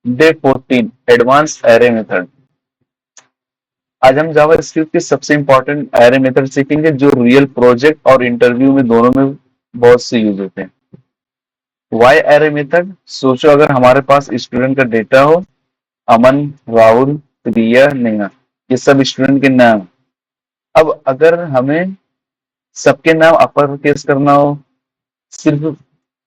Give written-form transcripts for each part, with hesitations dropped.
Day 14 advance array method. आज हम जावा script के सबसे इंपॉर्टेंट एरे मेथड सीखेंगे जो रियल प्रोजेक्ट और इंटरव्यू में दोनों में बहुत से यूज होते हैं। वाई एरे मेथड, सोचो अगर हमारे पास स्टूडेंट का डेटा हो, अमन, राहुल, प्रिया, नेहा, ये सब स्टूडेंट के नाम। अब अगर हमें सबके नाम अपर केस करना हो, सिर्फ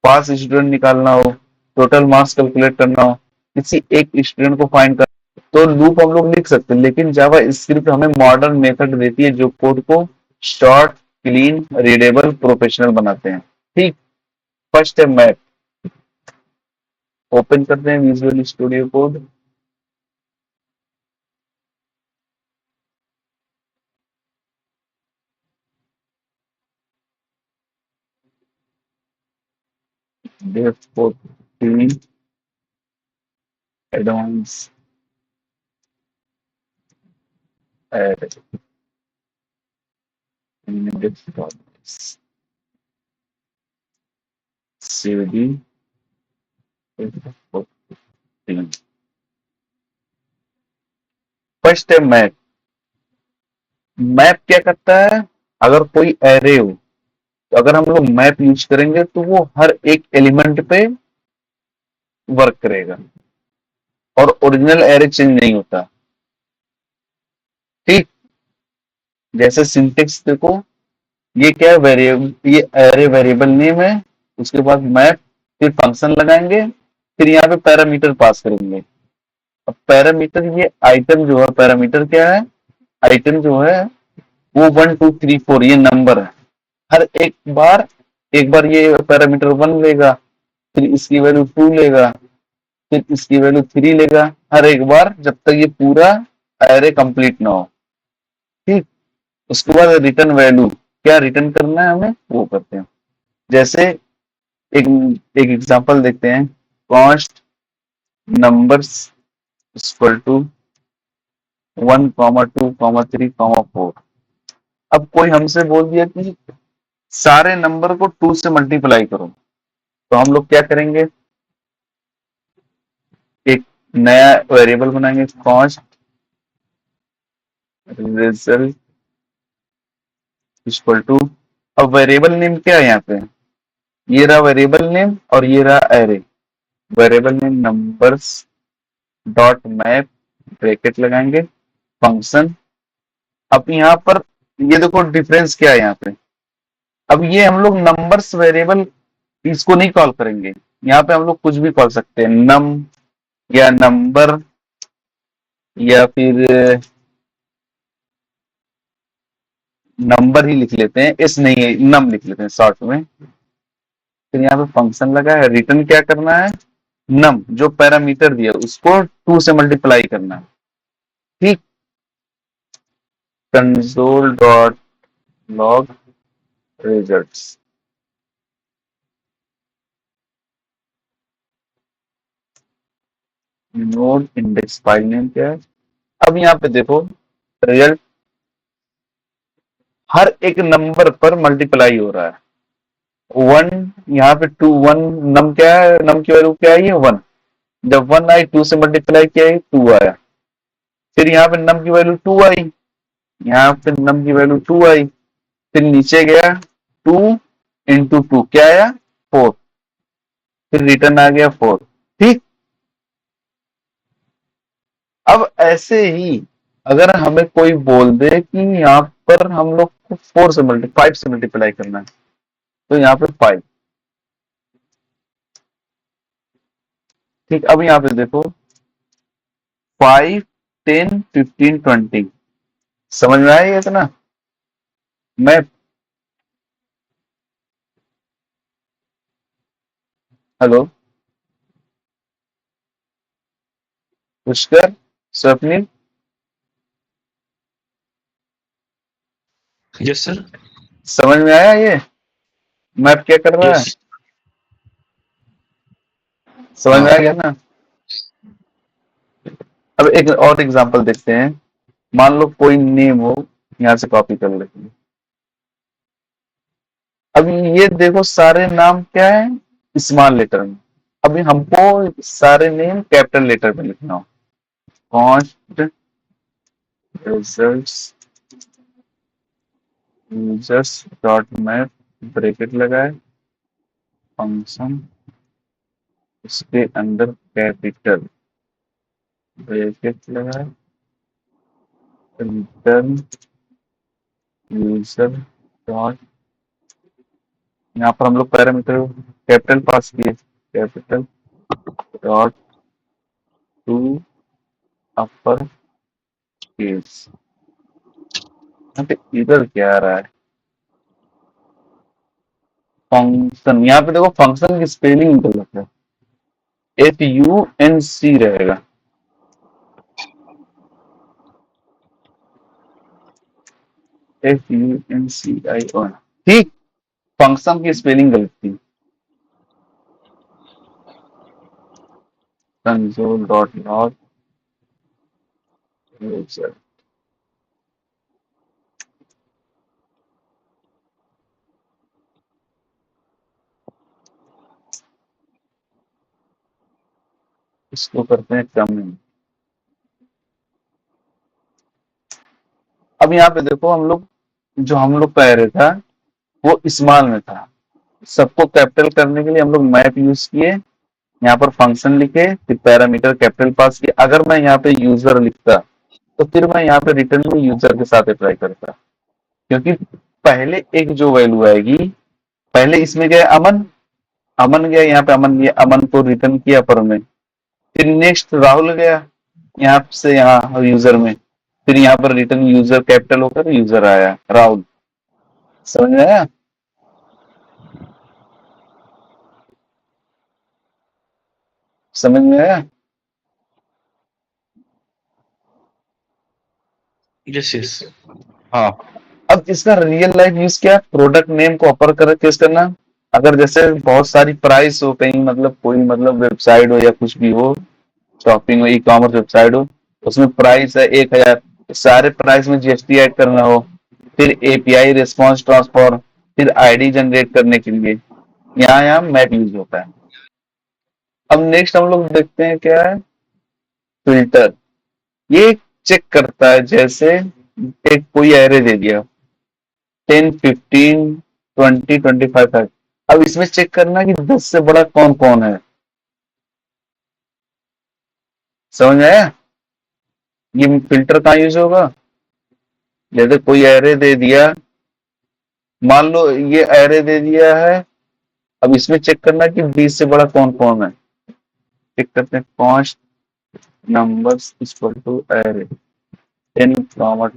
पास स्टूडेंट निकालना हो, टोटल मार्क्स कैलकुलेट करना हो, किसी एक स्टूडेंट को फाइंड करना, तो लूप हम लोग लिख सकते हैं। लेकिन जावा स्क्रिप्ट हमें मॉडर्न मेथड देती है जो कोड को शॉर्ट, क्लीन, रीडेबल, प्रोफेशनल बनाते हैं। ठीक। फर्स्ट है मैप। ओपन करते हैं विजुअल स्टूडियो कोड। डेफ 14 एडवांस एरे cd 14। फर्स्ट है मैप। मैप क्या करता है? अगर कोई एरे हो तो अगर हम लोग मैप यूज करेंगे तो वो हर एक एलिमेंट पे वर्क करेगा और ओरिजिनल एरे चेंज नहीं होता। ठीक। जैसे सिंटेक्स देखो, ये क्या है? वेरिएबल, ये एरे वेरिएबल नेम है, उसके बाद मैप, फिर फंक्शन लगाएंगे, फिर यहाँ पे पैरामीटर पास करेंगे। अब पैरामीटर, ये आइटम जो है, पैरामीटर क्या है? आइटम जो है वो 1 2 3 4 ये नंबर है। हर एक बार ये पैरामीटर 1 लेगा, फिर इसकी वैल्यू 2 लेगा, फिर इसकी वैल्यू 3 लेगा, हर एक बार जब तक ये पूरा एरे कंप्लीट ना हो। ठीक। उसके बाद रिटर्न वैल्यू, क्या रिटर्न करना है हमें वो करते हैं। जैसे एक एक एग्जांपल देखते हैं। Cost numbers equal to 1 2 3 4। अब कोई हमसे बोल दिया कि सारे नंबर को 2 से मल्टीप्लाई करो, तो हम लोग क्या करेंगे? एक नया वेरिएबल बनाएंगे, कॉस्ट रिजल्ट इक्वल टू, अब वेरिएबल नेम क्या है यहाँ पे? ये रहा वेरिएबल नेम और ये रहा array. Variable name numbers dot map, bracket लगाएंगे, फंक्शन। अब यहाँ पर ये देखो डिफरेंस क्या है यहाँ पे। अब ये हम लोग नंबर्स वेरिएबल इसको नहीं कॉल करेंगे, यहाँ पे हम लोग कुछ भी कॉल सकते हैं, नम या नंबर, या फिर नंबर ही लिख लेते हैं, इस नहीं है, नम लिख लेते हैं शॉर्ट में। फिर यहाँ पे फंक्शन लगा है, रिटर्न क्या करना है? नम, जो पैरामीटर दिया उसको 2 से मल्टीप्लाई करना है। ठीक। Console dot log results. Node index file name क्या है? अब यहाँ पे देखो, रिजल्ट हर एक नंबर पर मल्टीप्लाई हो रहा है। 1, यहाँ पे 2 1, नम क्या है? नम की वैल्यू क्या है? ये 1। जब 1 आई, 2 से मल्टीप्लाई किया, 2 आया। फिर यहाँ पे नम की वैल्यू 2 आई, यहाँ पे नम की वैल्यू 2 आई, फिर नीचे गया, 2 इंटू 2 क्या आया? 4। फिर रिटर्न आ गया 4। ठीक। अब ऐसे ही अगर हमें कोई बोल दे कि यहाँ पर हम लोग को 5 से मल्टीप्लाई करना है, तो यहाँ पे 5। ठीक। अब यहाँ पे देखो, 5 10 15 20। समझ में आया ये इतना? मैं, hello Pushkar, Swapnil, yes sir. समझ में आया ये मैप क्या कर रहा है? यस। समझ में आ हाँ। गया ना? अब एक और एग्जांपल देखते हैं। मान लो कोई नेम हो, यहाँ से कॉपी कर लेते हैं। अब ये देखो सारे नाम क्या है? स्मॉल लेटर में। अभी हमको सारे नेम कैपिटल लेटर में लिखना हो। Const results users dot map bracket लगाए, फंक्शन उसके अंदर कैपिटल ब्रैकेट लगाए, रिटर्न यूजर डॉट, यहाँ पर हम लोग पैरामीटर कैपिटल पास किए, capital dot to upper case. यहाँ पे इधर क्या आ रहा है, फंक्शन, यहाँ पे देखो फंक्शन की स्पेलिंग गलत है, FUNC रहेगा, FUNCIO। ठीक, फंक्शन की स्पेलिंग गलत थी। कंसोल डॉट लॉग यूजर, इसको करते हैं कमेंट। अब यहाँ पे देखो हम लोग, जो हम लोग का एरे था वो स्मॉल में था, सबको कैपिटल करने के लिए हम लोग मैप यूज किए, यहाँ पर फंक्शन लिखे, फिर पैरामीटर कैपिटल पास किए। अगर मैं यहाँ पे यूजर लिखता तो फिर मैं यहाँ पे रिटर्न में यूजर के साथ अप्लाई करता, क्योंकि पहले एक जो वैल्यू आएगी, पहले इसमें गया अमन, अमन गया यहाँ पे, अमन गया, अमन को रिटर्न किया पर में, फिर नेक्स्ट राहुल गया यहाँ से यहाँ यूजर में, फिर यहाँ पर रिटर्न यूजर कैपिटल होकर यूजर आया राहुल। समझ में आया? समझ में आया? Yes yes. हाँ। अब इसका रियल लाइफ यूज क्या, प्रोडक्ट नेम को अपर कर केस करना। अगर जैसे बहुत सारी प्राइस हो कहीं, मतलब कोई मतलब वेबसाइट हो या कुछ भी हो, शॉपिंग हो, ई कॉमर्स वेबसाइट हो, उसमें प्राइस है 1000, सारे प्राइस में जीएसटी ऐड करना हो, फिर एपीआई रिस्पॉन्स ट्रांसफर, फिर आईडी जनरेट करने के लिए यहाँ यहाँ मैप यूज होता है। अब नेक्स्ट हम लोग देखते हैं क्या है, फिल्टर। ये चेक करता है, जैसे एक कोई एरे दे दिया 10, 15, 20, 25 है, अब इसमें चेक करना कि 10 से बड़ा कौन कौन है। समझ में आया? ये फिल्टर कहाँ यूज होगा, जैसे कोई एरे दे दिया, मान लो ये एरे दे दिया है, अब इसमें चेक करना कि 20 से बड़ा कौन कौन है। चेक करते हैं, const numbers equal to array 10, 20,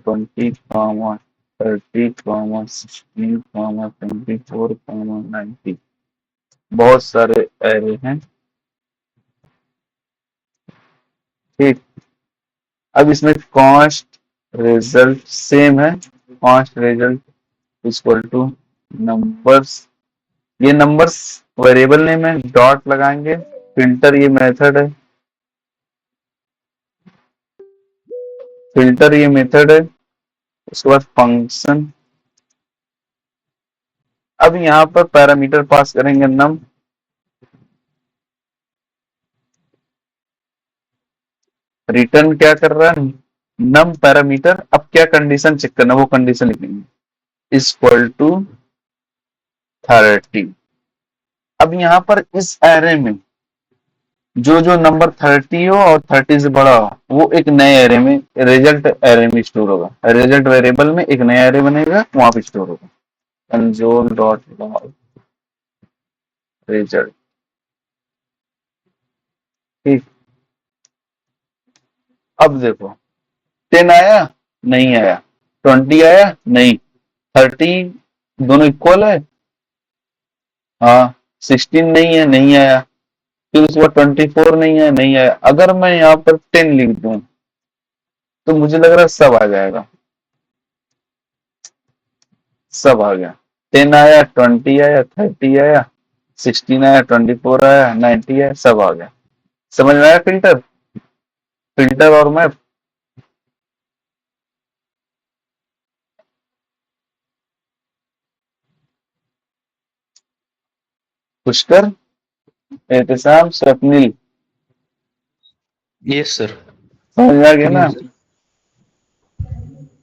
30, 16, 24, 90। बहुत सारे एरे हैं। ठीक, अब इसमें कॉस्ट रिजल्ट सेम है, cost result equal to numbers, ये नंबर्स वेरिएबल नेम है, डॉट लगाएंगे, फिल्टर ये मेथड है, फिल्टर ये मेथड है, उसके बाद फंक्शन। अब यहाँ पर पैरामीटर पास करेंगे नम, रिटर्न क्या कर रहा है, नम पैरामीटर। अब क्या कंडीशन चेक करना, वो कंडीशन लिखेंगे, इक्वल टू 30। अब यहाँ पर इस एरे में जो जो नंबर 30 हो और 30 से बड़ा हो, वो एक नए एरे में, रिजल्ट एरे में स्टोर होगा, रिजल्ट वेरिएबल में एक नया एरे बनेगा, वहां पे स्टोर होगा, कंसोल डॉट लॉग रिजल्ट। ठीक, अब देखो 10 आया, नहीं आया, 20 आया, नहीं, 30 दोनों इक्वल है, हाँ, 16 नहीं है, नहीं आया, फिर उसके बाद 24 नहीं है, नहीं आया। अगर मैं यहाँ पर 10 लिख दूं तो मुझे लग रहा है सब आ जाएगा, सब आ गया, 10 आया, 20 आया, 30 आया, 16 आया, 24 आया, 90 आया, सब आ गया। समझ में आया फिल्टर, फिल्टर और map? Pushkar Ehtesham Swapnil, yes sir. समझ आ गया ना। यस।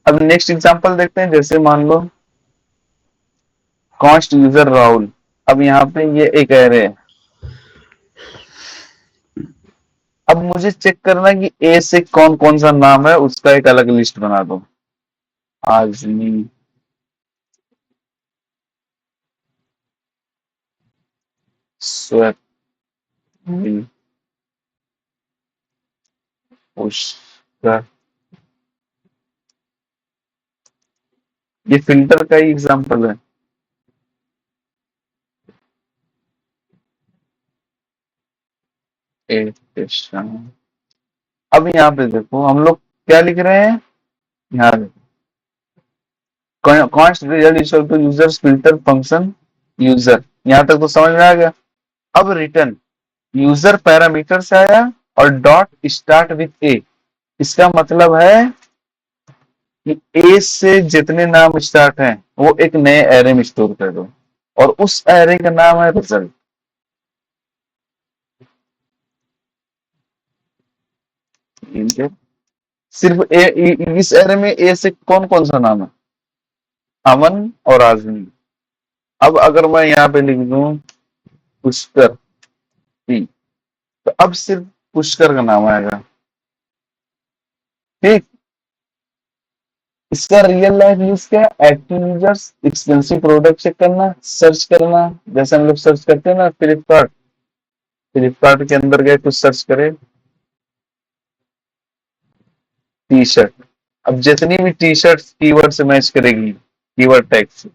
अब नेक्स्ट एग्जांपल देखते हैं, जैसे मान लो कॉस्ट यूजर राहुल। अब यहाँ पे ये एक एरे है। अब मुझे चेक करना है कि ए से कौन कौन सा नाम है, उसका एक अलग लिस्ट बना दो। आजमी, स्वप्निल, पुष्कर। ये फिल्टर का ही एग्जांपल है। एहतशाम। अब यहाँ पे देखो हम लोग क्या लिख रहे हैं, यहाँ const result equal to users filter function user. यहाँ तक तो समझ में आ गया। अब रिटर्न यूजर पैरामीटर से आया और डॉट स्टार्ट विथ ए। इसका मतलब है कि ए से जितने नाम स्टार्ट हैं वो एक नए एरे में स्टोर कर दो, और उस एरे का नाम है रिजल्ट। सिर्फ इस एरे में ए से कौन कौन सा नाम है, अमन और आजमी। अब अगर मैं यहाँ पे लिख दूं पुष्कर पी, तो अब सिर्फ पुष्कर का नाम आएगा। ठीक। इसका रियल लाइफ यूज क्या है, active users, expensive product check करना, सर्च करना। जैसे हम लोग सर्च करते हैं ना, फ्लिपकार्ट, फ्लिपकार्ट के अंदर गए कुछ सर्च करे, टी शर्ट। अब जितनी भी टी शर्ट कीवर्ड से मैच करेगी, कीवर्ड टैग से,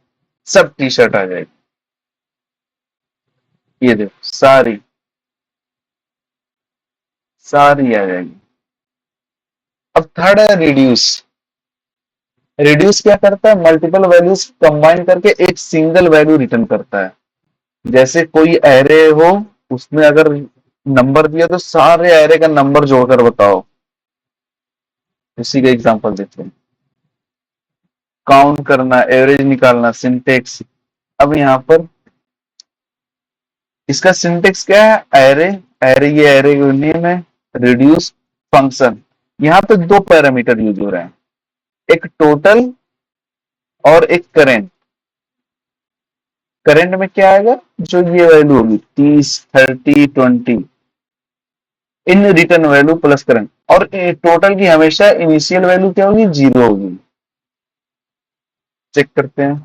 सब टी शर्ट आ जाएगी। ये देखो सारी सारी आ जाएगी। अब थर्ड है रिड्यूस। रिड्यूस क्या करता है, मल्टीपल वैल्यूज कंबाइन करके एक सिंगल वैल्यू रिटर्न करता है। जैसे कोई एरे हो, उसमें अगर नंबर दिया तो सारे एरे का नंबर जोड़कर बताओ। उसी का एग्जांपल देते हैं। काउंट करना, एवरेज निकालना, सिंटेक्स। अब यहाँ पर इसका सिंटेक्स क्या है, एरे, एरे ये एरे नेम है, रिड्यूस फंक्शन। यहाँ पे दो पैरामीटर यूज हो रहे हैं, एक टोटल और एक करेंट। करेंट में क्या आएगा, जो ये वैल्यू होगी 30, 30, 20, in return value plus current. और टोटल की हमेशा इनिशियल वैल्यू क्या होगी, जीरो होगी। चेक करते हैं,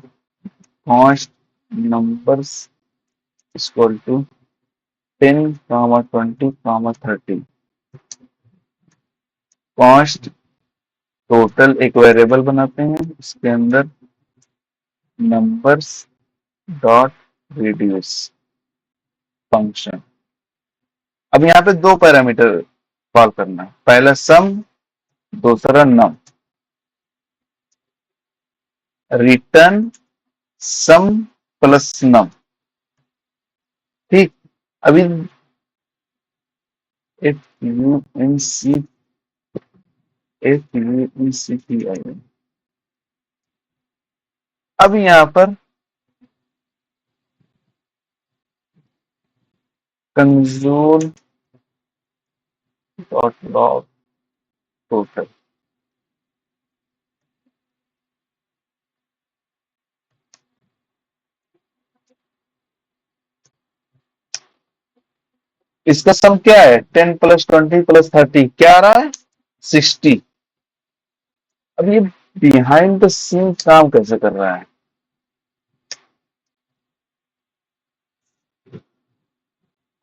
cost numbers equal to 10, 20, 30। Cost total एक वेरिएबल बनाते हैं, इसके अंदर नंबर्स डॉट रिड्यूस फंक्शन। अब यहाँ पे दो पैरामीटर कॉल करना है, पहला सम, दूसरा नम। रिटर्न सम प्लस नम। ठीक। अभी F U N C, FUNCPIN। अब यहाँ पर कंसोल डॉट लॉग टोटल। इसका सम क्या है, 10 प्लस 20 प्लस 30 क्या आ रहा है, 60। अब ये बिहाइंड द सीन काम कैसे कर रहा है।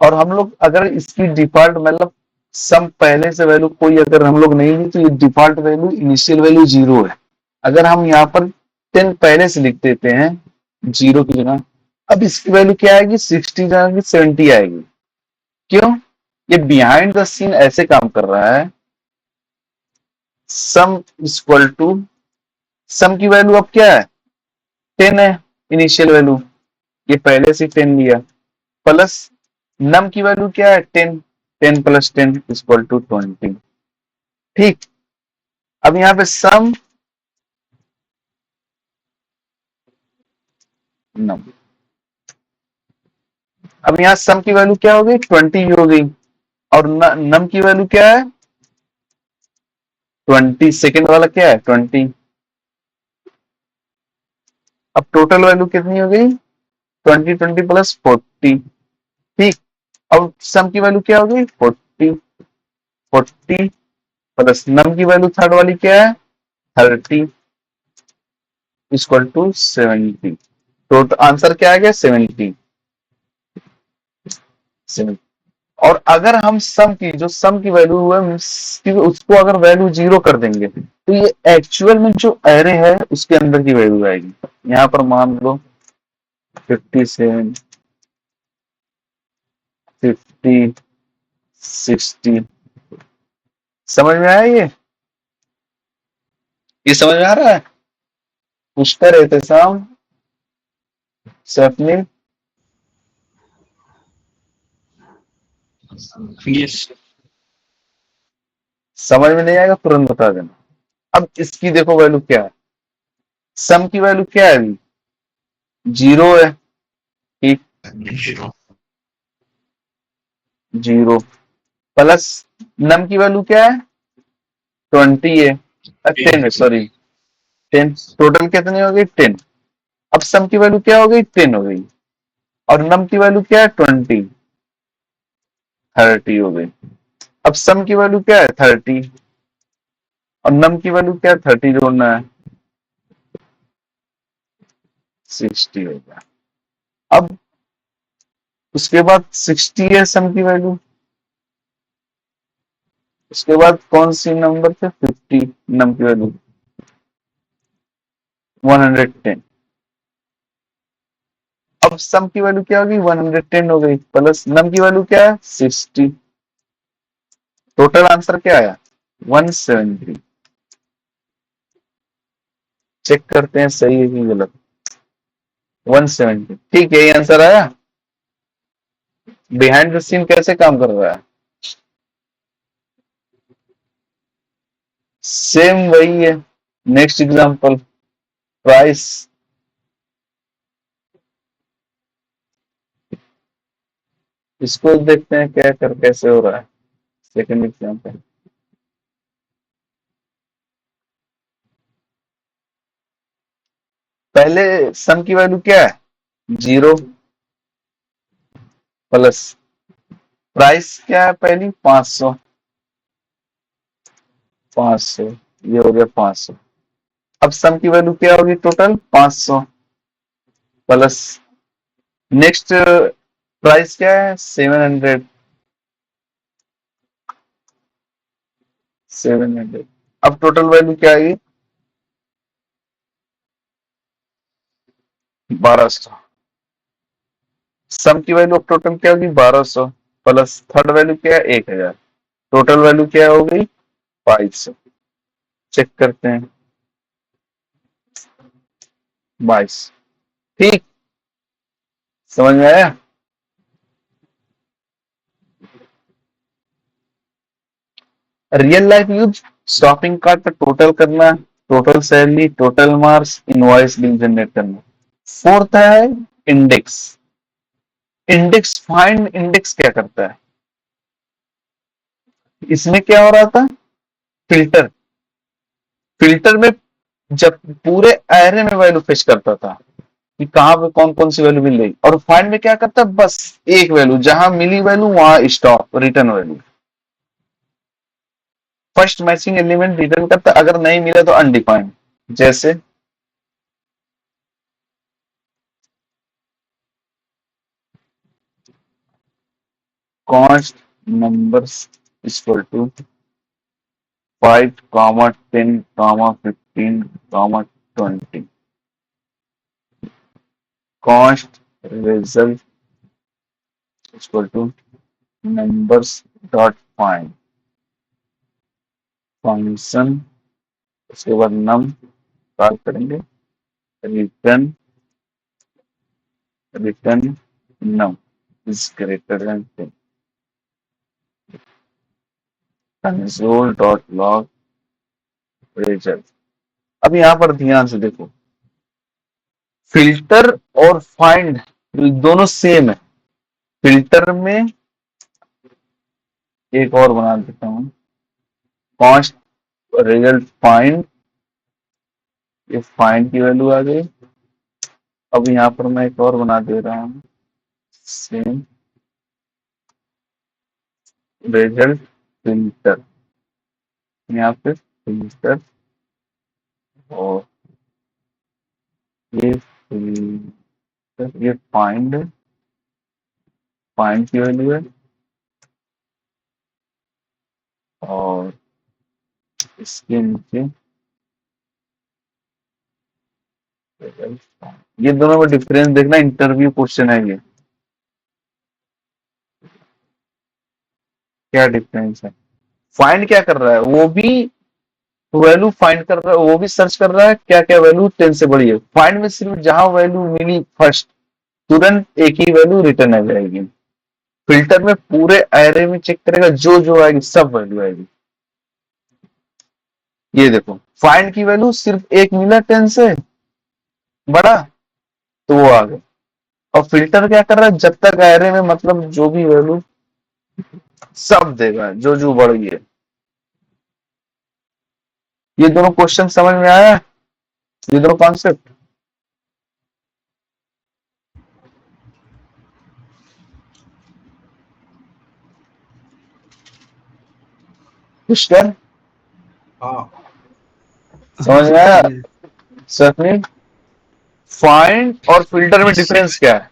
और हम लोग अगर इसकी डिफॉल्ट मतलब सम पहले से वैल्यू कोई अगर हम लोग नहीं ली, तो ये default value initial value zero है। अगर हम यहाँ पर 10 पहले से लिख देते हैं जीरो की जगह, अब इसकी वैल्यू क्या आएगी, 60 जाएगी, 70 आएगी। क्यों, ये बिहाइंड द सीन ऐसे काम कर रहा है। सम इक्वल टू, सम की वैल्यू अब क्या है, 10 है इनिशियल वैल्यू, ये पहले से 10 लिया, प्लस नम की वैल्यू क्या है 10, 10 प्लस 10 इक्वल टू 20। ठीक। अब यहाँ पे सम नम, अब यहाँ सम की वैल्यू क्या हो गई 20 हो गई और नम की वैल्यू क्या है 20 सेकेंड वाला क्या है 20। अब टोटल वैल्यू कितनी हो गई 20 प्लस 40। ठीक। अब सम की वैल्यू क्या हो गई 40। 40 प्लस नम की वैल्यू थर्ड वाली क्या है 30 इक्वल टू 70। टोटल आंसर क्या आ गया 70। और अगर हम सम की जो सम की वैल्यू है उसको अगर वैल्यू 0 कर देंगे तो ये एक्चुअल में जो एरे है उसके अंदर की वैल्यू आएगी। यहां पर मान लो 57 50 60। समझ में आया ये समझ में आ रहा है। पूछते रहते शाम सपने यस। समझ में नहीं आएगा तुरंत बता देना। अब इसकी देखो वैल्यू क्या है सम की वैल्यू क्या है अभी 0 है। ठीक। 0 प्लस नम की वैल्यू क्या है 20 है 10 है सॉरी 10 टोटल कितनी हो गई 10। अब सम की वैल्यू क्या हो गई 10 हो गई और नम की वैल्यू क्या है 20 30 हो गई। अब सम की वैल्यू क्या है 30 और नम की वैल्यू क्या है 30 जोड़ना है 60 हो गया। अब उसके बाद 60 है सम की वैल्यू उसके बाद कौन सी नंबर थे 50 नम की वैल्यू 110। अब सम की वैल्यू क्या होगी 110 हो गई प्लस नम की वैल्यू क्या है 60। टोटल आंसर क्या आया 170। चेक करते हैं सही है कि गलत 170। ठीक है ये आंसर आया। बिहाइंड द सीन कैसे काम कर रहा है सेम वही है। नेक्स्ट एग्जांपल प्राइस इसको देखते हैं क्या कर कैसे हो रहा है। सेकंड एग्जांपल पहले सम की वैल्यू क्या है 0 प्लस प्राइस क्या है पहली 500 500 ये हो गया 500। अब सम की वैल्यू क्या होगी टोटल 500 प्लस नेक्स्ट प्राइस क्या है 700 700। अब टोटल वैल्यू क्या आएगी 1200। सम की वैल्यू ऑफ टोटल क्या होगी 1200 प्लस थर्ड वैल्यू क्या है 1000। टोटल वैल्यू क्या हो गई 2200। चेक करते हैं 22। ठीक। समझ में आया। Real life use shopping cart पर टोटल करना total salary total marks invoice bill generate करना। फोर्थ है इंडेक्स। इंडेक्स फाइंड इंडेक्स क्या करता है इसमें क्या हो रहा था फिल्टर फिल्टर में जब पूरे एरे में वैल्यू फिक्स करता था कि कहां पे कौन कौन सी वैल्यू मिल रही और फाइंड में क्या करता है बस एक वैल्यू जहां मिली वैल्यू वहां stop return value first matching element return करता अगर नहीं मिला तो अनडिफाइंड। जैसे const numbers equal to 5 10 15 20 const result equal to numbers dot find function उसके बाद नम कॉल करेंगे return return num is greater than 10 console dot log result. अब यहां पर ध्यान से देखो फिल्टर और फाइंड दोनों सेम है फिल्टर में एक और बना देता हूँ, कॉन्स्ट रिजल्ट फाइंड, ये फाइंड की वैल्यू आ गई। अब यहाँ पर मैं एक और बना दे रहा हूँ, सेम रिजल्ट फिल्टर, यहाँ पे फिल्टर, और ये फिल्टर, ये फाइंड, फाइंड की वैल्यू है, और इसके नीचे ये दोनों में डिफरेंस देखना, इंटरव्यू क्वेश्चन है ये, क्या डिफरेंस है। फाइंड क्या कर रहा है, वो भी वैल्यू फाइंड कर रहा है, वो भी सर्च कर रहा है क्या क्या वैल्यू 10 से बड़ी है। फाइंड में सिर्फ जहां वैल्यू मिली फर्स्ट, तुरंत एक ही वैल्यू रिटर्न आ जाएगी। फिल्टर में पूरे एरे में चेक करेगा, जो जो आएगी सब वैल्यू आएगी। ये देखो, फाइंड की वैल्यू सिर्फ एक मिला 10 से बड़ा, तो वो आ गया। और फिल्टर क्या कर रहा है, जब तक एरे में मतलब जो भी वैल्यू सब देगा, जो जो बढ़ गई है। ये दोनों क्वेश्चन समझ में आया, ये दोनों कॉन्सेप्ट। पुष्कर हाँ हाँ समझ सर में आया। समझ। सपनी, फाइंड और फिल्टर में डिफरेंस क्या है।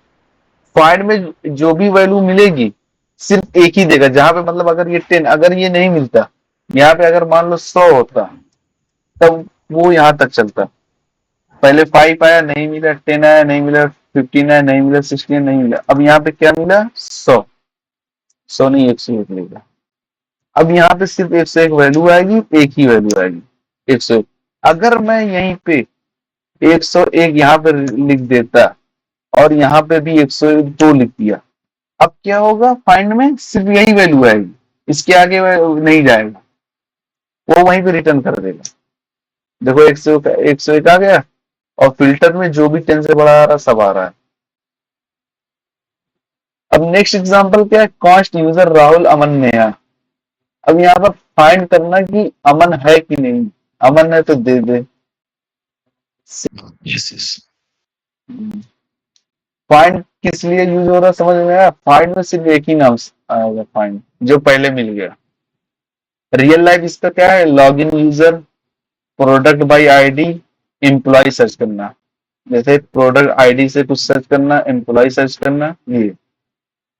फाइंड में जो भी वैल्यू मिलेगी सिर्फ एक ही देगा, जहां पे मतलब अगर ये 10, अगर ये नहीं मिलता, यहाँ पे अगर मान लो 100 होता, तब वो यहां तक चलता। पहले 5 आया नहीं मिला, 10 आया नहीं मिला, 15 आया नहीं मिला, 16 नहीं मिला, अब यहाँ पे क्या मिला, 100। 100 नहीं, 101 मिलेगा। अब यहाँ पे सिर्फ 101 वैल्यू आएगी, एक ही वैल्यू आएगी 101। अगर मैं यहीं पे 101 यहाँ पे लिख देता, और यहाँ पे भी 102 लिख दिया, अब क्या होगा, फाइंड में सिर्फ यही वैल्यू आएगी, इसके आगे नहीं जाएगा, वो वहीं पे रिटर्न कर देगा। देखो 101 आ गया, और फिल्टर में जो भी 10 से बड़ा आ रहा सब आ रहा है। अब नेक्स्ट एग्जांपल क्या है, कॉस्ट यूजर राहुल अमन नेहा। अब यहाँ पर फाइंड करना कि अमन है कि नहीं, अमन है तो दे दे। Yes yes. फाइंड किस लिए यूज हो रहा है समझ में आया। फाइंड में सिर्फ एक ही नाम आएगा, फाइंड जो पहले मिल गया। रियल लाइफ इसका क्या है, log in user, product by ID, employ search करना। जैसे प्रोडक्ट आईडी से कुछ सर्च करना, एम्प्लॉय सर्च करना, ये।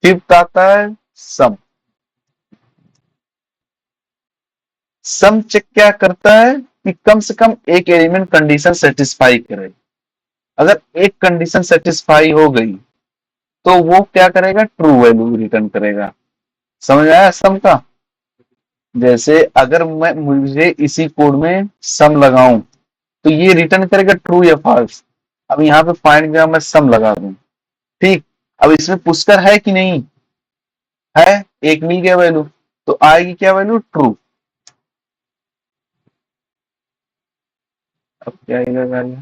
फिफ्थ आता है सम। सम चेक क्या करता है कि कम से कम एक एलिमेंट कंडीशन सेटिस्फाई करे। अगर एक कंडीशन सेटिस्फाई हो गई तो वो क्या करेगा, ट्रू वैल्यू रिटर्न करेगा। समझ आया सम का। जैसे अगर मैं मुझे इसी कोड में सम लगाऊं, तो ये रिटर्न करेगा ट्रू या फॉल्स। अब यहाँ पे फाइंड का मैं सम लगा दूं, ठीक। अब इसमें पुष्कर है कि नहीं है, एक मिल गया वैल्यू, तो आएगी क्या वैल्यू, ट्रू। अब क्या आएगा वैल्यू,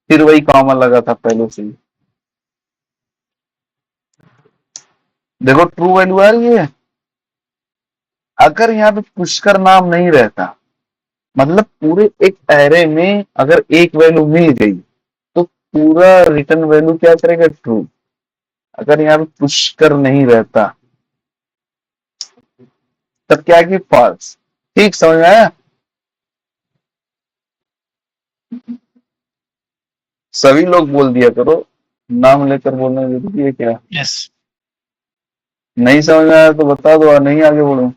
फिर वही कॉमन लगा था पहले से ही। देखो ट्रू वैल्यू आ रही है। अगर यहाँ पे पुष्कर नाम नहीं रहता, मतलब पूरे एक एरे में अगर एक वैल्यू मिल गई, तो पूरा रिटर्न वैल्यू क्या करेगा, ट्रू। अगर यहाँ पे पुष्कर नहीं रहता, तब क्या कि फॉल्स। ठीक समझ में आया। सभी लोग बोल दिया करो, नाम लेकर बोलना जरूरी है क्या। यस नहीं समझ में आया तो बता दो, और नहीं आगे बढ़ो।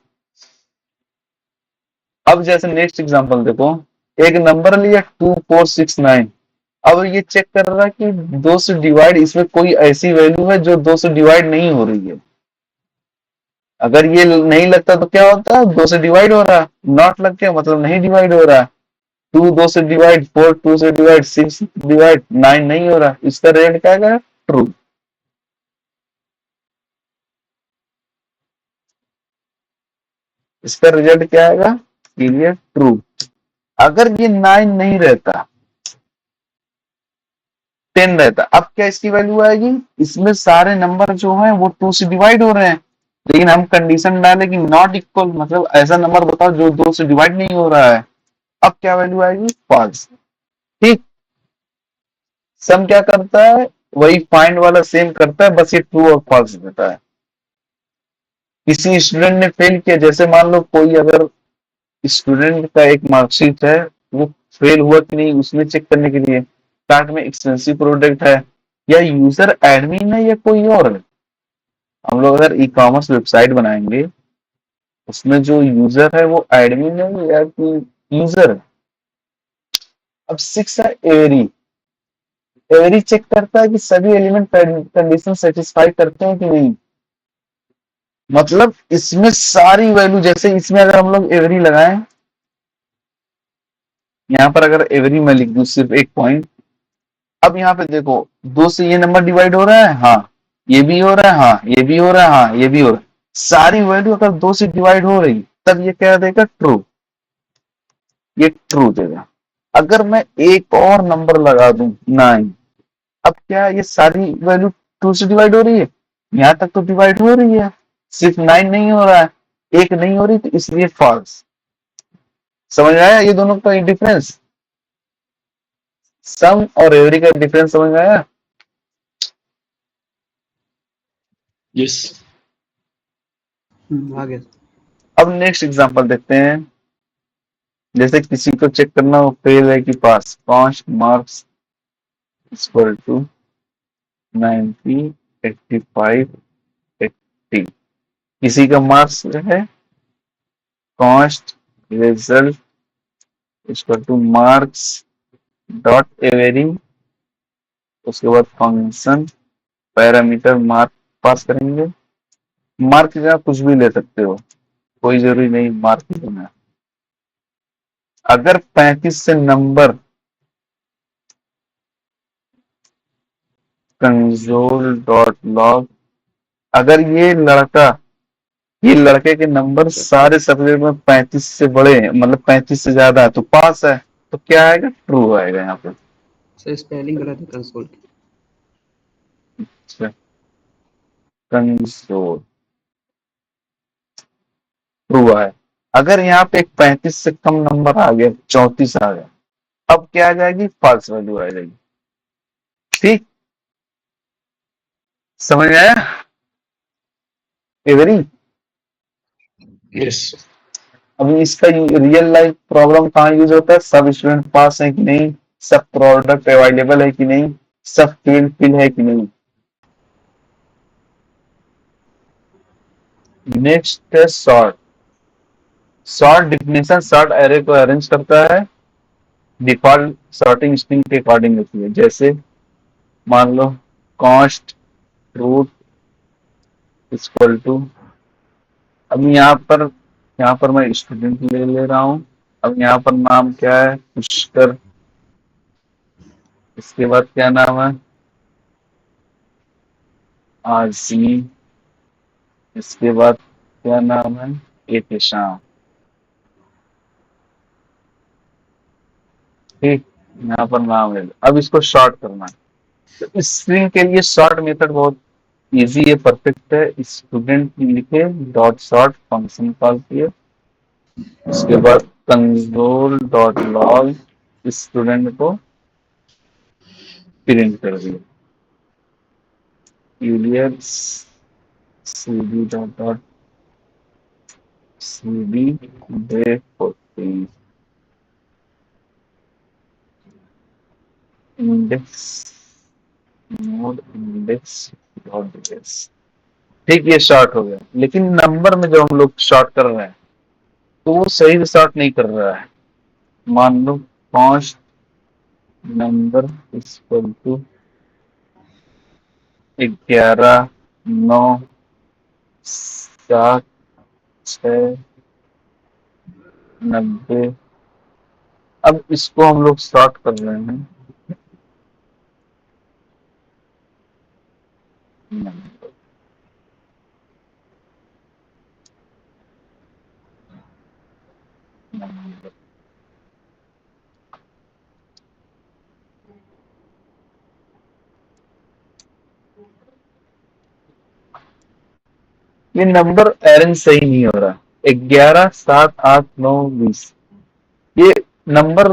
अब जैसे नेक्स्ट एग्जांपल देखो, एक नंबर लिया 2469। अब ये चेक कर रहा है कि 2 से डिवाइड, इसमें कोई ऐसी वैल्यू है जो 2 से डिवाइड नहीं हो रही है। अगर ये नहीं लगता तो क्या होता है, 2 से डिवाइड हो रहा है, नॉट लग के मतलब नहीं डिवाइड हो रहा है। 2 2 से डिवाइड, 4 2 से डिवाइड, 6 डिवाइड, 9 नहीं हो रहा, इसका रिजल्ट क्या आएगा, ट्रू। इसका रिजल्ट क्या आएगा, ये ट्रू। अगर ये 9 नहीं रहता, 10 रहता। अब क्या इसकी वैल्यू आएगी, इसमें सारे नंबर जो हैं वो 2 से डिवाइड हो रहे हैं, लेकिन हम कंडीशन डाले कि नॉट इक्वल, मतलब ऐसा नंबर बताओ जो 2 से डिवाइड नहीं हो रहा है। अब क्या वैल्यू आएगी, फॉल्स। ठीक। सम क्या करता है, वही फाइंड वाला सेम करता है, बस ये ट्रू और फॉल्स देता है। किसी स्टूडेंट ने फेल किया, जैसे मान लो कोई अगर स्टूडेंट का एक मार्कशीट है, वो फेल हुआ कि नहीं उसमें चेक करने के लिए कार्ट में एक्सपेंसिव प्रोडक्ट है, या यूजर एडमिन है या कोई और है। हम लोग अगर ई कॉमर्स वेबसाइट बनाएंगे, उसमें जो यूजर है वो एडमिन है या कि यूजर है। अब 6 है एवरी। एवरी चेक करता है कि सभी एलिमेंट कंडीशन सेटिस्फाई करते हैं कि नहीं। मतलब इसमें सारी वैल्यू, जैसे इसमें अगर हम लोग एवरी लगाएं, यहाँ पर अगर एवरी में लिख दूं सिर्फ एक पॉइंट, अब यहाँ पे देखो 2 से ये नंबर डिवाइड हो रहा है, हाँ ये भी हो रहा है, हाँ ये भी हो रहा है, हाँ ये भी हो रहा है। सारी वैल्यू अगर 2 से डिवाइड हो रही, तब ये क्या देगा, ट्रू। ये ट्रू देगा। अगर मैं एक और नंबर लगा दूं 9, अब क्या ये सारी वैल्यू 2 से डिवाइड हो रही है, यहां तक तो डिवाइड हो रही है, सिर्फ 9 नहीं हो रहा है, एक नहीं हो रही, तो इसलिए फॉल्स। समझ में आया ये दोनों का डिफरेंस, सम और एवरी का डिफरेंस समझ में आया। यस। आगे। अब नेक्स्ट एग्जांपल देखते हैं। जैसे किसी को चेक करना हो फेल है कि पास, 5 मार्क्स इक्वल टू 90, 85, 80। किसी का मार्क्स है cost result equal two marks dot every, उसके बाद फंक्शन पैरामीटर मार्क पास करेंगे। मार्क की जगह कुछ भी ले सकते हो, कोई जरूरी नहीं मार्क ही देना है। अगर 35 से नंबर कंसोल डॉट लॉग, अगर ये लड़के के नंबर सारे सब्जेक्ट में 35 से बड़े हैं, मतलब 35 से ज्यादा है, तो पास है। तो क्या आएगा, ट्रू आएगा यहाँ पे। सर स्पेलिंग गलत है कंसोल की। अच्छा, कंसोल ट्रू है। अगर यहाँ पे एक 35 से कम नंबर आ गया, 34 आ गया, अब क्या आ जाएगी, फॉल्स वैल्यू आ जाएगी। ठीक, समझ में आया एवरी। यस। अब इसका रियल लाइफ प्रॉब्लम कहाँ यूज होता है, सब स्टूडेंट पास है कि नहीं, सब प्रोडक्ट अवेलेबल है कि नहीं, सब फील्ड फिल है कि नहीं। नेक्स्ट है sort. Sort definition, sort array को अरेंज करता है, डिफॉल्ट सॉर्टिंग स्ट्रिंग के अकॉर्डिंग होती है। जैसे मान लो कॉस्ट रूट इक्वल टू, अब यहाँ पर मैं स्टूडेंट ले ले रहा हूँ। अब यहाँ पर नाम क्या है, पुष्कर। इसके बाद क्या नाम है, आजीम। इसके बाद क्या नाम है, एहतेशाम। ठीक, यहाँ पर नाम है। अब इसको शॉर्ट करना है, तो स्ट्रिंग के लिए शॉर्ट मेथड बहुत इजी है, परफेक्ट है। स्टूडेंट लिखे, डॉट शॉर्ट फंक्शन कॉल किए, उसके बाद कंसोल डॉट लॉग स्टूडेंट को प्रिंट कर दिया, यूलियस cd dot dot cd day 14 index node index dot JS. ठीक, ये शॉर्ट हो गया। लेकिन नंबर में जो हम लोग शॉर्ट कर रहे हैं, तो वो सही से शॉर्ट नहीं कर रहा है। मान लो 5 नंबर इक्वल टू 11, 9, 7, 6, 90। अब इसको हम लोग शॉर्ट कर रहे हैं, ये नंबर अरेंज सही नहीं हो रहा। 11, 7, 8, 9, 20 ये नंबर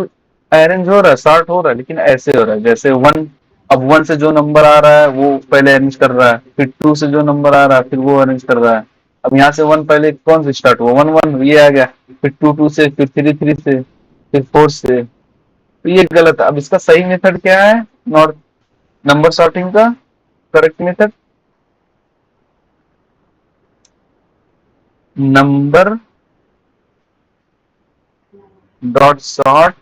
अरेंज हो रहा है, सॉर्ट हो रहा है, लेकिन ऐसे हो रहा है जैसे वन। अब वन से जो नंबर आ रहा है वो पहले अरेंज कर रहा है, फिर टू से जो नंबर आ रहा है फिर वो अरेंज कर रहा है। अब यहाँ से वन पहले कौन से स्टार्ट हुआ, वन वन ये आ गया, फिर टू टू से, फिर थ्री थ्री से, फिर फोर से। तो ये गलत है। अब इसका सही मेथड क्या है, नॉट नंबर सॉर्टिंग का correct method, number dot sort,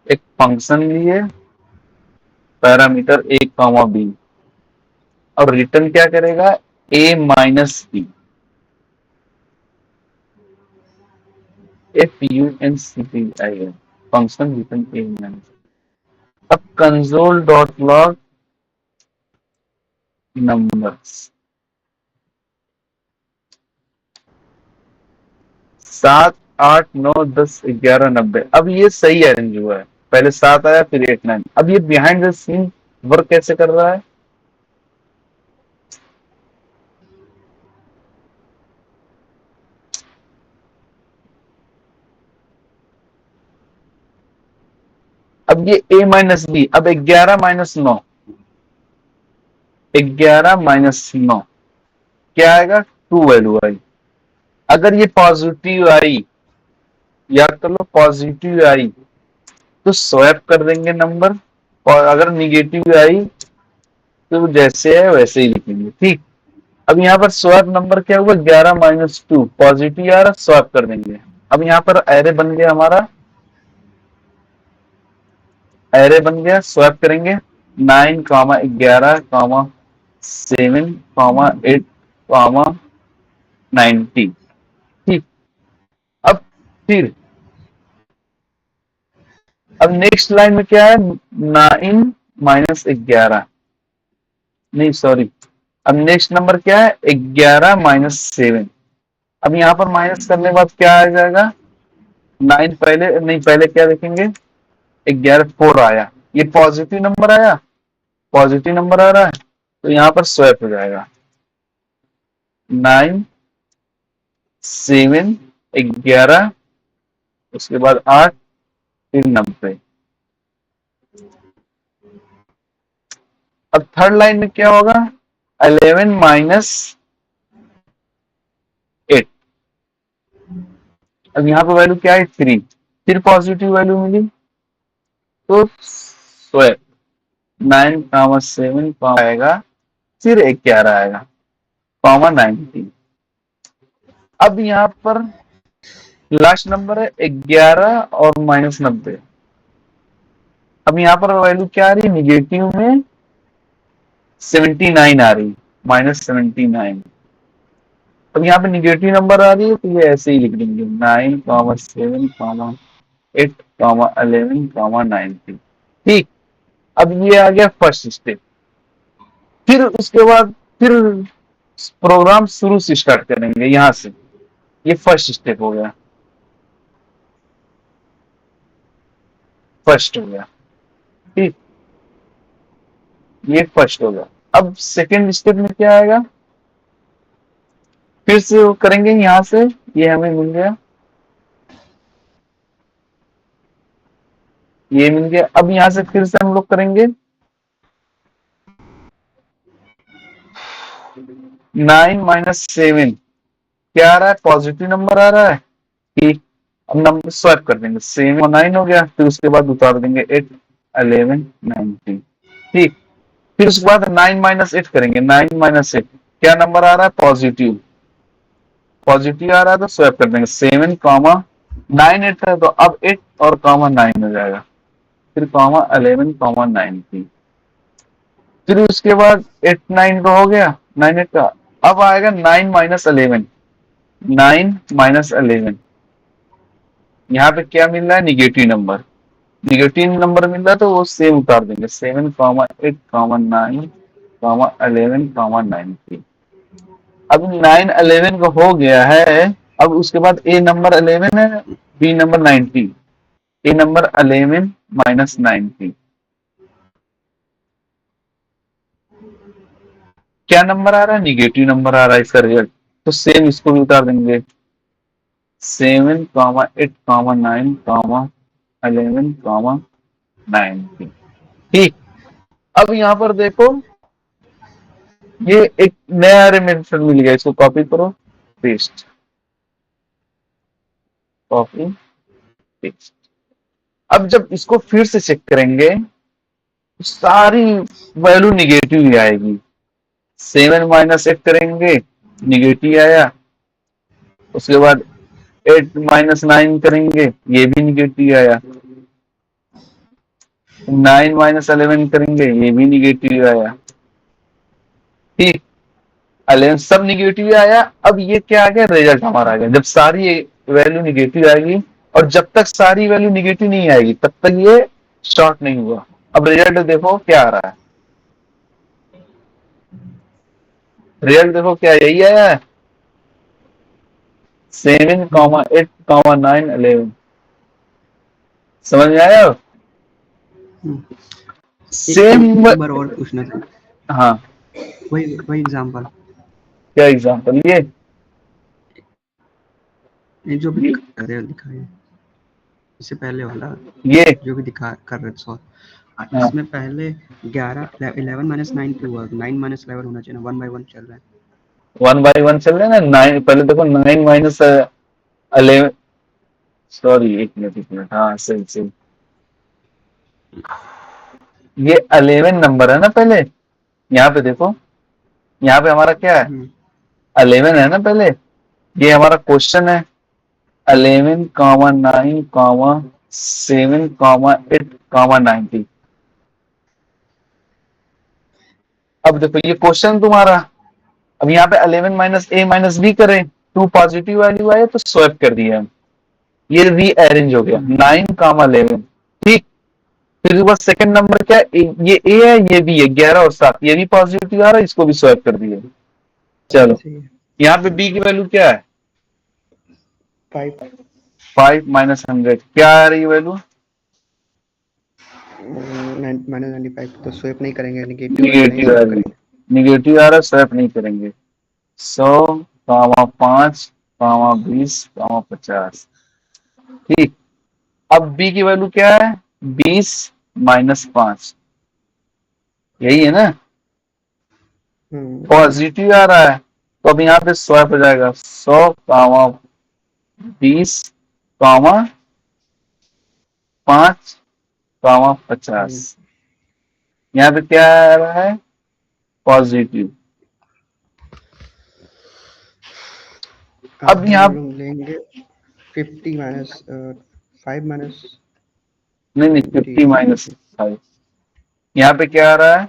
एक फंक्शन लिए पैरामीटर a कॉमा बी, और रिटर्न क्या करेगा, a minus b, function function return a minus. अब कंसोल डॉट लॉग नंबर्स 7, 8, 9, 10, 11, 90। अब ये सही अरेंज हुआ है, पहले 7 आया फिर 8, 9। अब ये बिहाइंड द सीन वर्क कैसे कर रहा है, अब ये a माइनस बी, अब 11 माइनस 9, 11 माइनस 9 क्या आएगा, 2 वैल्यू आई। अगर ये पॉजिटिव आई, याद कर लो पॉजिटिव आई तो स्वैप कर देंगे नंबर, और अगर निगेटिव आई तो जैसे है वैसे ही लिखेंगे, ठीक। अब यहाँ पर स्वैप नंबर क्या हुआ, 11 माइनस 2, पॉजिटिव आ रहा, स्वैप कर देंगे। अब यहाँ पर एरे बन गया हमारा, एरे बन गया, स्वैप करेंगे 9, 11, 7, 8, 90, ठीक। अब फिर अब नेक्स्ट लाइन में क्या है, 9 माइनस 11, नहीं सॉरी, अब नेक्स्ट नंबर क्या है, 11 माइनस 7। अब यहाँ पर माइनस करने के बाद क्या आ जाएगा, 9 पहले नहीं, पहले क्या देखेंगे, 11 4 आया, ये पॉजिटिव नंबर आया, पॉजिटिव नंबर आ रहा है तो यहाँ पर स्वैप हो जाएगा 9, 7, 11, उसके बाद 8, फिर 90। अब थर्ड लाइन में क्या होगा, 11 माइनस 8। अब यहाँ पर वैल्यू क्या है, 3, फिर पॉजिटिव वैल्यू मिली तो स्वैप 9, 7 आएगा, फिर 11 आएगा, 90। अब यहाँ पर लास्ट नंबर है 11 और माइनस 90। अब यहाँ पर वैल्यू क्या आ रही है, निगेटिव में 79 आ रही, -79। अब यहाँ पे निगेटिव नंबर आ रही है तो ये ऐसे ही लिख देंगे 9, 7, 8, 11, 90, ठीक। अब ये आ गया फर्स्ट स्टेप। फिर उसके बाद फिर प्रोग्राम शुरू से स्टार्ट करेंगे यहां से, ये फर्स्ट स्टेप हो गया, फर्स्ट हो गया, ठीक, ये फर्स्ट हो गया। अब सेकेंड स्टेप में क्या आएगा, फिर से वो करेंगे यहां से, ये हमें मिल गया, ये मिल गया। अब यहां से फिर से हम लोग करेंगे 9 माइनस 7, क्या आ रहा है, पॉजिटिव नंबर आ रहा है, ठीक। अब नंबर स्वैप कर देंगे, 7 और 9 हो गया, फिर उसके बाद उतार देंगे 8, 11, 90, ठीक। फिर उसके बाद 9 माइनस 8 करेंगे, 9 माइनस 8 क्या नंबर आ रहा है, पॉजिटिव, पॉजिटिव आ रहा है तो स्वैप कर देंगे 7, 9 8 है तो अब 8 और 9 हो जाएगा, फिर 11, 90। फिर उसके बाद 8 9 का हो गया, 9 8 का। अब आएगा 9 माइनस 11, 9 माइनस 11, यहाँ पे क्या मिल रहा है, निगेटिव नंबर, निगेटिव नंबर मिल रहा है तो वो सेम उतार देंगे, 7, 8, 9, 11, 90। अब 9 11 का हो गया है। अब उसके बाद ए नंबर 11 है, बी नंबर 90, ए नंबर 11 माइनस 90, क्या नंबर आ रहा है, निगेटिव नंबर आ रहा है इसका रिजल्ट, तो सेम इसको भी उतार देंगे 7, 8, 9, 11, 19। ठीक। अब यहाँ पर देखो ये एक नया अरे मेथड मिल गया, इसको कॉपी करो, पेस्ट, कॉपी, पेस्ट। अब जब इसको फिर से चेक करेंगे तो सारी वैल्यू निगेटिव ही आएगी। 7 -8 करेंगे, निगेटिव आया। उसके बाद 8 -9 करेंगे, ये भी निगेटिव आया। 9 -11 करेंगे, ये भी निगेटिव आया। ठीक, 11 सब निगेटिव आया। अब ये क्या आ गया, रिजल्ट हमारा आ गया। जब सारी वैल्यू निगेटिव आएगी और जब तक सारी वैल्यू निगेटिव नहीं आएगी तब तक ये स्टार्ट नहीं हुआ। अब रिजल्ट देखो क्या आ रहा है, रिजल्ट देखो क्या यही आया है 7, 8, 9, 11। समझ में आया? सेम। एक बार और पूछना था, हाँ, वही एग्जांपल, क्या एग्जांपल? ये जो भी ये कर रहे हो लिखा है, इससे पहले वाला ये जो भी दिखा कर रहे सॉल्व, हाँ, इसमें पहले 11 -9 क्यों हुआ? 9 -11 होना चाहिए ना, 1 by 1 चल रहा है। 1 by 1 चल रहे हैं ना। 9 पहले देखो, 9 -11, सॉरी, एक मिनट, हाँ सही सही। ये 11 नंबर है ना पहले, यहाँ पे देखो, यहाँ पे हमारा क्या है, 11 है ना पहले। ये हमारा क्वेश्चन है 11, 9, 7, 8, 90। अब देखो ये क्वेश्चन तुम्हारा। अब यहाँ पे 11 -a -b करें, 2 पॉजिटिव वैल्यू आए तो स्वैप कर दिया, ये रीअरेंज हो गया 9, 11। ठीक। फिर उसके बाद सेकंड नंबर क्या है, ये ए है, ये बी है, 11 और 7, ये भी पॉजिटिव आ रहा है, इसको भी स्वैप कर दिया। चलो, यहाँ पे बी की वैल्यू क्या है, 5 5 -100, क्या आ रही है वैल्यू? -95, तो स्वैप नहीं करेंगे, नेगेटिव वैल्यू नहीं निगेटिव आ स्वैप रही करेंगे। है, निगेटिव आ रहा है, स्वैप नहीं करेंगे। 100, 5, 20, 50। ठीक। अब बी की वैल्यू क्या है, 20 -5, यही है ना, पॉजिटिव आ रहा है। तो अब यहाँ पे स्वैप हो जाएगा 100, 20, 5, 50। यहाँ पे क्या आ रहा है, पॉजिटिव। अब यहाँ हम लोग लेंगे 50 -5 नहीं, 50 -5। यहाँ पे क्या आ रहा है,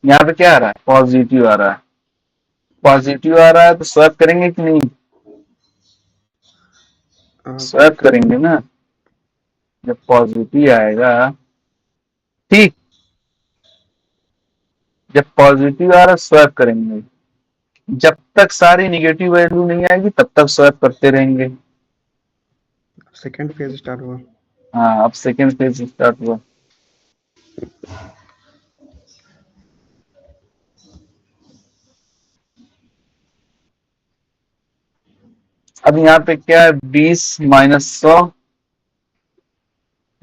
यहाँ पे क्या आ रहा है, पॉजिटिव आ रहा है। पॉजिटिव आ रहा है तो स्वैप करेंगे कि नहीं, स्वैप करेंगे ना, जब पॉजिटिव आएगा। ठीक, जब पॉजिटिव आ रहा है स्वैप करेंगे, जब तक सारी निगेटिव वैल्यू नहीं आएगी तब तक स्वैप करते रहेंगे। सेकंड फेज स्टार्ट हुआ। हाँ, अब सेकेंड फेज स्टार्ट हुआ। अब यहाँ पे क्या है, 20 -100,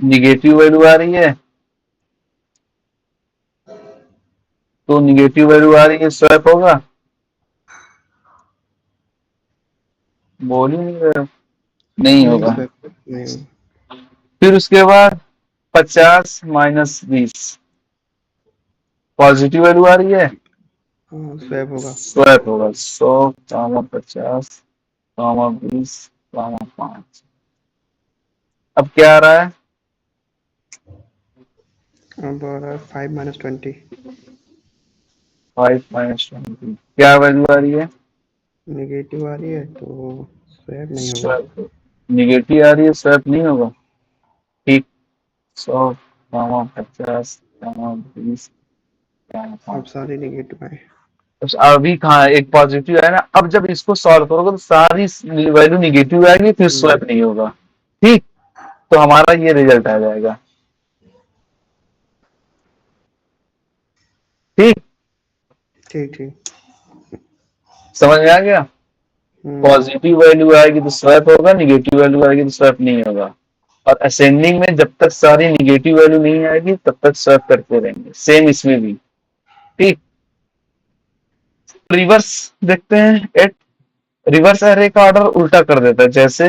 निगेटिव वैल्यू आ रही है, तो निगेटिव वैल्यू आ रही है, स्वैप होगा? बोल ही नहीं रहे हो। नहीं नहीं होगा। स्वैप नहीं। फिर उसके बाद 50 -20, पॉजिटिव वैल्यू आ रही है, स्वैप होगा। स्वैप होगा 100, 50, 20, 5। अब क्या आ रहा है, अब 5 -20, 5 -20, क्या वैल्यू आ रही है, नेगेटिव आ रही है तो स्वैप नहीं होगा। स्वैप। निगेटिव आ रही है, स्वैप नहीं होगा। ठीक। 100, 50, 20, अब सारे नेगेटिव आए। अभी कहाँ है? एक पॉजिटिव है ना। अब जब इसको सॉल्व करोगे तो सारी वैल्यू निगेटिव आएगी, फिर स्वैप नहीं होगा। ठीक, तो हमारा ये रिजल्ट आ जाएगा। ठीक, ठीक ठीक। समझ में आ गया? पॉजिटिव वैल्यू आएगी तो स्वैप होगा, निगेटिव वैल्यू आएगी तो स्वैप नहीं होगा। और असेंडिंग में जब तक सारी निगेटिव वैल्यू नहीं आएगी तब तक स्वैप करते रहेंगे। सेम इसमें भी। ठीक। रिवर्स देखते हैं। एट रिवर्स एरे का ऑर्डर उल्टा कर देता है। जैसे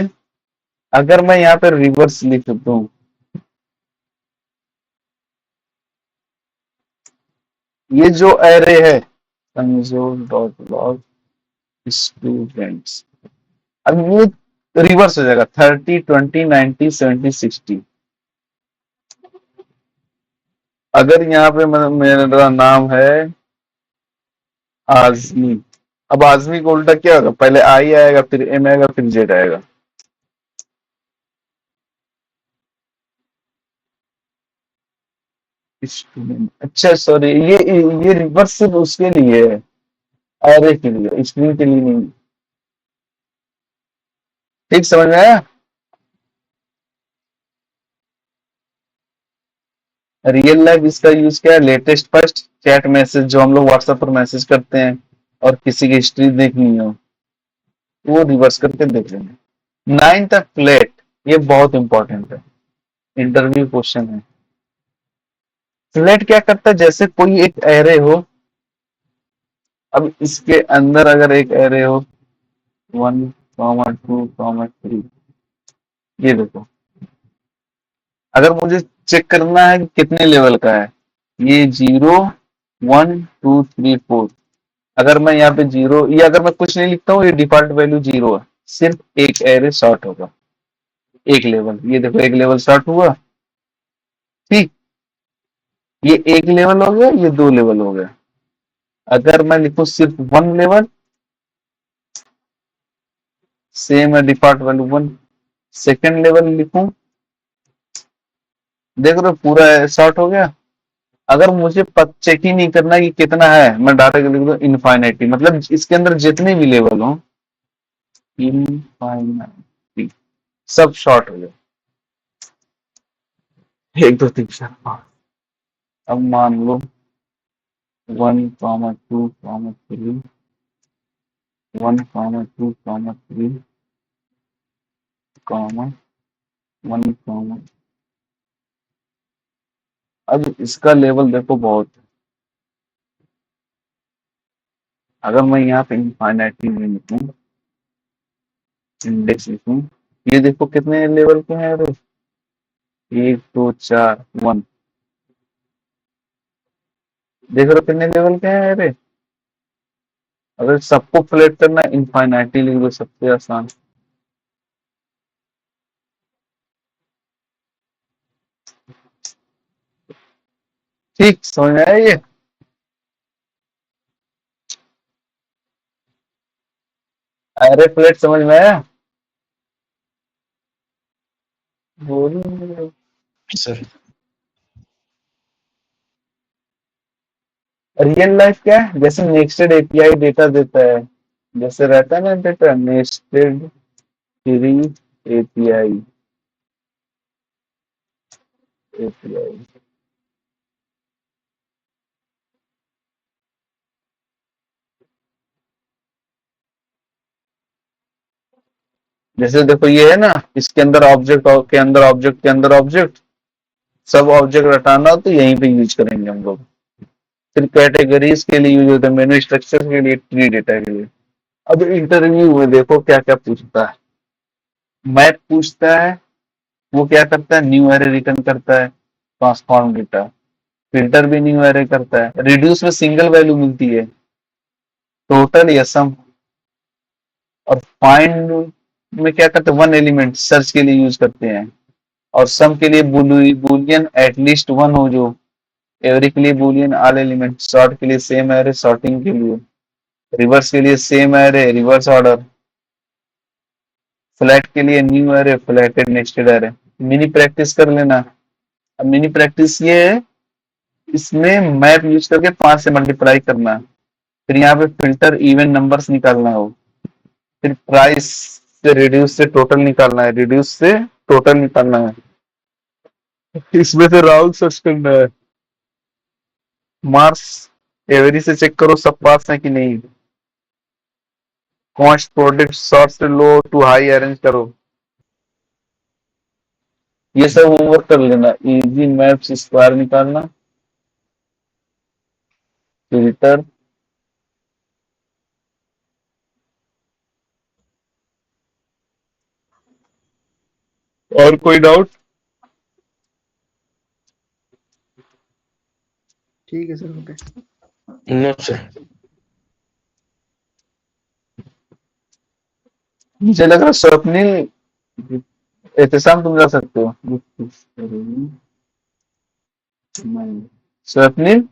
अगर मैं यहाँ पे रिवर्स लिख दूं, ये जो एरे है console.log स्टूडेंट्स, अब ये रिवर्स हो जाएगा 30 20 90 70 60। अगर यहाँ पे मेरा नाम है आजमी, अब आजमी को उल्टा क्या होगा? पहले आई आएगा, फिर एम आएगा, फिर जेड आएगा। स्टूडेंट, अच्छा सॉरी, ये रिवर्स सिर्फ उसके लिए है, एरे के लिए, स्क्रीन के लिए नहीं। ठीक समझ में आया? रियल लाइफ इसका यूज क्या है? लेटेस्ट फर्स्ट चैट मैसेज, जो हम लोग व्हाट्सएप पर मैसेज करते हैं और किसी की हिस्ट्री देखनी हो, वो रिवर्स करके देख लेंगे। 9 तक फ्लैट, ये बहुत इंपॉर्टेंट है, इंटरव्यू क्वेश्चन है। फ्लैट क्या करता है? जैसे कोई एक एरे हो, अब इसके अंदर अगर एक एरे हो 1, 2, 3, ये देखो, अगर मुझे चेक करना है कि कितने लेवल का है, ये 0 1 2 3 4, अगर मैं यहाँ पे 0, ये अगर मैं कुछ नहीं लिखता हूँ, ये डिफॉल्ट वैल्यू 0 है, सिर्फ एक एरे शॉर्ट होगा, एक लेवल। ये देखो एक लेवल शॉर्ट हुआ। ठीक। ये एक लेवल हो गया, ये 2 लेवल हो गया। अगर मैं लिखूं सिर्फ 1 लेवल, सेम है डिफॉल्ट वैल्यू 1। सेकेंड लेवल लिखूं, देख रहे हो पूरा शॉर्ट हो गया। अगर मुझे चेक ही नहीं करना कि कितना है, मैं डायरेक्ट लिख दूं इनफाइनाइटी, मतलब इसके अंदर जितने भी लेवल हो, इनफाइनाइटी, सब शॉर्ट हो गया। 1 2 3 4 5। अब मान लो 1 2 3, 1 2 3, 1, अब इसका लेवल देखो बहुत है। अगर मैं यहाँ पे इनफाइनाइटी में लिखूं, इंडेक्स लिखूं, ये देखो कितने लेवल के हैं? 1 2 4 1, देख रहे हो कितने लेवल के हैं? अरे अगर सबको फ्लैट करना, इनफाइनाइटी लिख दो, सबसे आसान। ठीक समझ में आया ये? अरे फ्लैट समझ में आया? बोलो। सर। रियल लाइफ क्या है? जैसे नेस्टेड एपीआई डेटा देता है, जैसे रहता है ना data, nested query API, API जैसे देखो ये है ना, इसके अंदर ऑब्जेक्ट के अंदर ऑब्जेक्ट के अंदर ऑब्जेक्ट, सब ऑब्जेक्ट हटाना हो तो यहीं पे यूज करेंगे हम लोग। फिर कैटेगरीज के लिए यूज होता है, मेनू स्ट्रक्चर के लिए, ट्री डेटा के लिए। अब इंटरव्यू में देखो क्या क्या पूछता है। मैप पूछता है, वो क्या करता है? न्यू एरे रिटर्न करता है, ट्रांसफॉर्म डेटा। फिल्टर भी न्यू एरे करता है। रिड्यूस में सिंगल वैल्यू मिलती है, टोटल या सम। और फाइंड में क्या करते हैं? वन एलिमेंट सर्च के लिए यूज करते हैं। और सम के लिए बुलियन एटलीस्ट वन हो, जो एवरी के लिए बुलियन ऑल एलिमेंट, सॉर्ट के लिए सेम एरे सॉर्टिंग के लिए, रिवर्स के लिए same array reverse order, flat के लिए new array flatted nested array. Mini practice कर लेना। अब मिनी प्रैक्टिस ये है, इसमें मैप यूज करके 5 से मल्टीप्लाई करना है। फिर यहाँ पे फिल्टर इवन नंबर्स निकालना हो, फिर प्राइस से रिड्यूस से टोटल निकालना है, रिड्यूस से टोटल निकालना है, इसमें से राउंड सर्च करना है, मार्क्स एवरी से चेक करो सब पास है कि नहीं। कॉस्ट प्रोडक्ट शॉर्ट से लो टू हाई अरेंज करो। ये सब होमवर्क कर लेना। इजी मैप्स स्क्वायर निकालना, फिल्टर, और कोई डाउट? ठीक है सर, ओके। No, sir. मुझे लग रहा स्वप्निल, एहतसाम तुम जा सकते हो। स्वप्निल